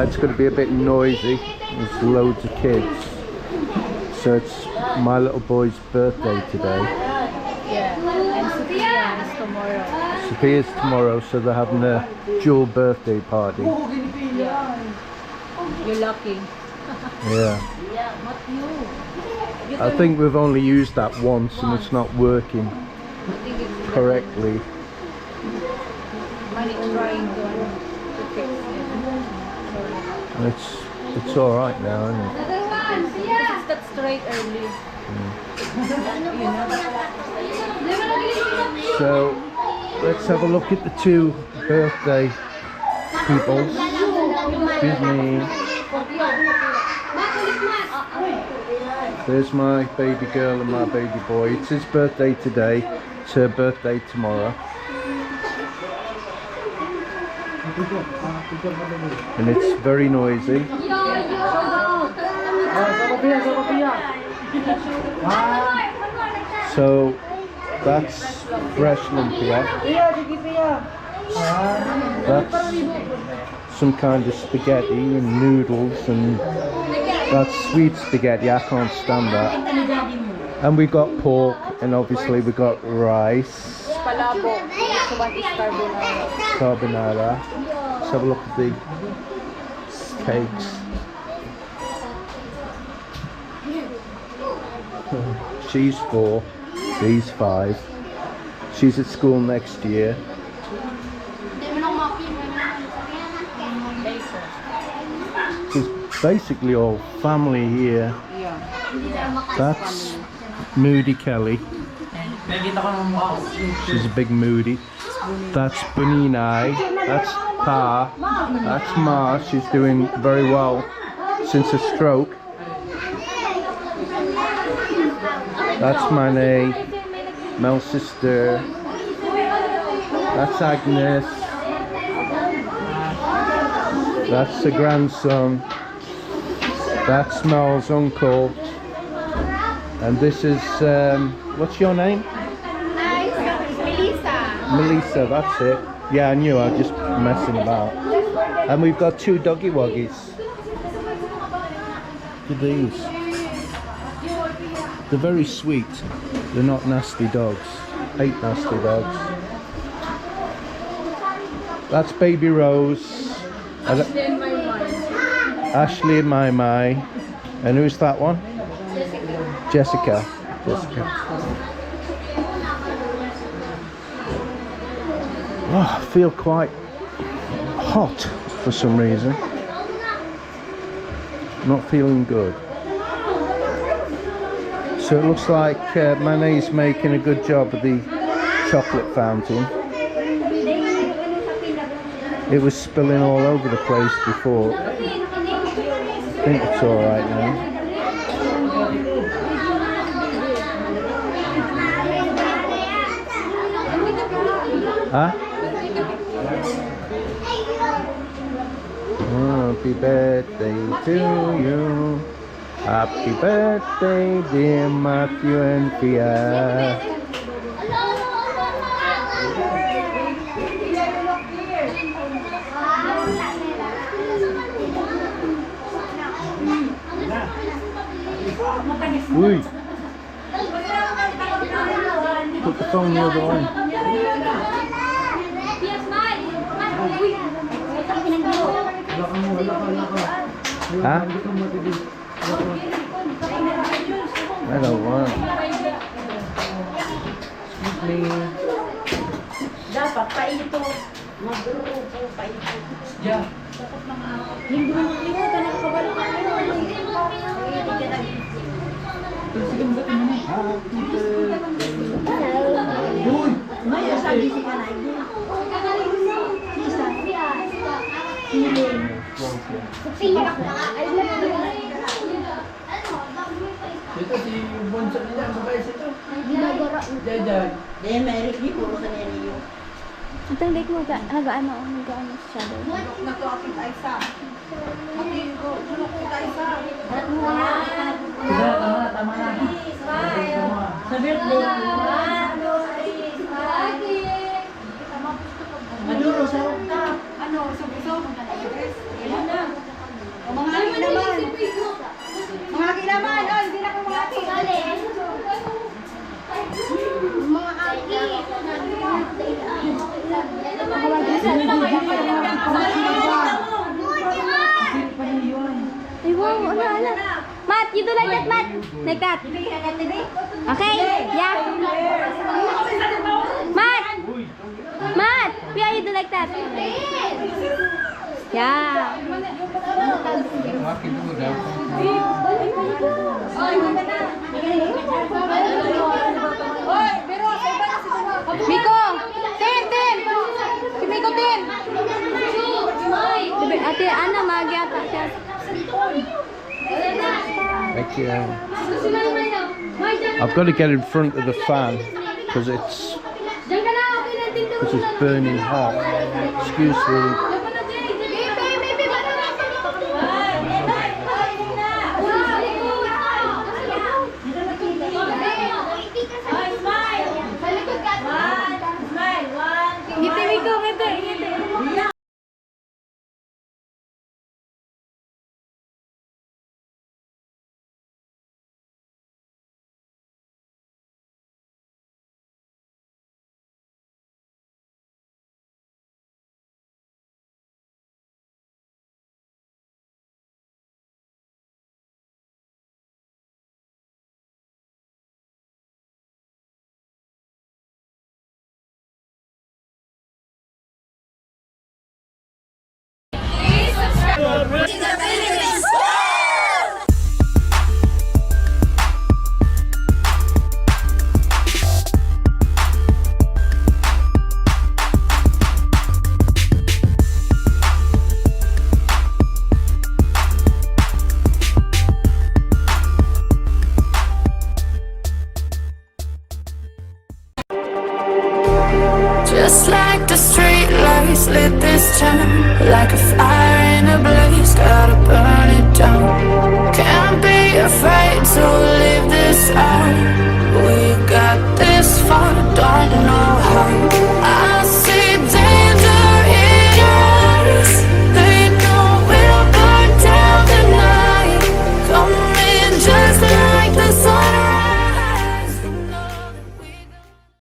It's going to be a bit noisy. There's loads of kids. So it's my little boy's birthday today. Yeah, and Sophia is tomorrow. Sophia's tomorrow, so they're having a dual birthday party. Yeah. You're lucky. Yeah. Yeah, Mathew. I think we've only used that once and it's not working correctly. Mine is trying to fix it. It's all right now, isn't it? It's that straight early. So let's have a look at the two birthday people. Excuse me. There's my baby girl and my baby boy. It's his birthday today. It's her birthday tomorrow. And it's very noisy. So that's fresh lumpia. That's some kind of spaghetti and noodles, and that's sweet spaghetti. I can't stand that. And we got pork, and obviously we got rice. Carbonara. Let's have a look at the cakes. She's 4, he's 5. She's at school next year. There's basically all family here. That's Moody Kelly. She's a big Moody. That's Buninai. That's Pa. That's Ma. She's doing very well since a stroke. That's Mane. Mel's sister. That's Agnes. That's the grandson. That's Mel's uncle. And this is, what's your name? Melissa, that's it. Yeah, I knew, I was just messing about. And we've got 2 doggy woggies. Look at these. They're very sweet. They're not nasty dogs. Hate nasty dogs. That's baby Rose. Ashley and My. And who's that one? Jessica. Oh, I feel quite hot for some reason. Not feeling good. So it looks like Mane's making a good job of the chocolate fountain. It was spilling all over the place before. I think it's alright now. Huh? Happy birthday to you. Happy birthday, dear Mathew and Sophia. Uy. Put the phone the other way. Huh? I don't want. Excuse me. Dapat paito. Magduro po paito. Yeah. Hindi mo makalimutan na kabalo ka. Maya sabi si kanay. Sophia. Ito si Bonso niya, sabay ito. Ginagara. Jajan. Dahil may review, puro sa niyo. Ito hindi ko nag-ano siya doon. Nagkakit ay sa. Matingo, nagkakit ay sa. Tama na. Sa birthday. Maduro sa rukta. Ano, sa buso? Yan na. Matt, you do like that, Matt. Like that. Okay? Yeah. Matt. Matt, Pia, you do like that. Yeah. Miko, Tin. Si Miko, Tin. Ate Ana, magyata siya. Thank you. I've got to get in front of the fan because it's burning hot. Excuse me. Just like the street lights lit this town, like a fire in a blaze, gotta burn it down. Can't be afraid to leave this out.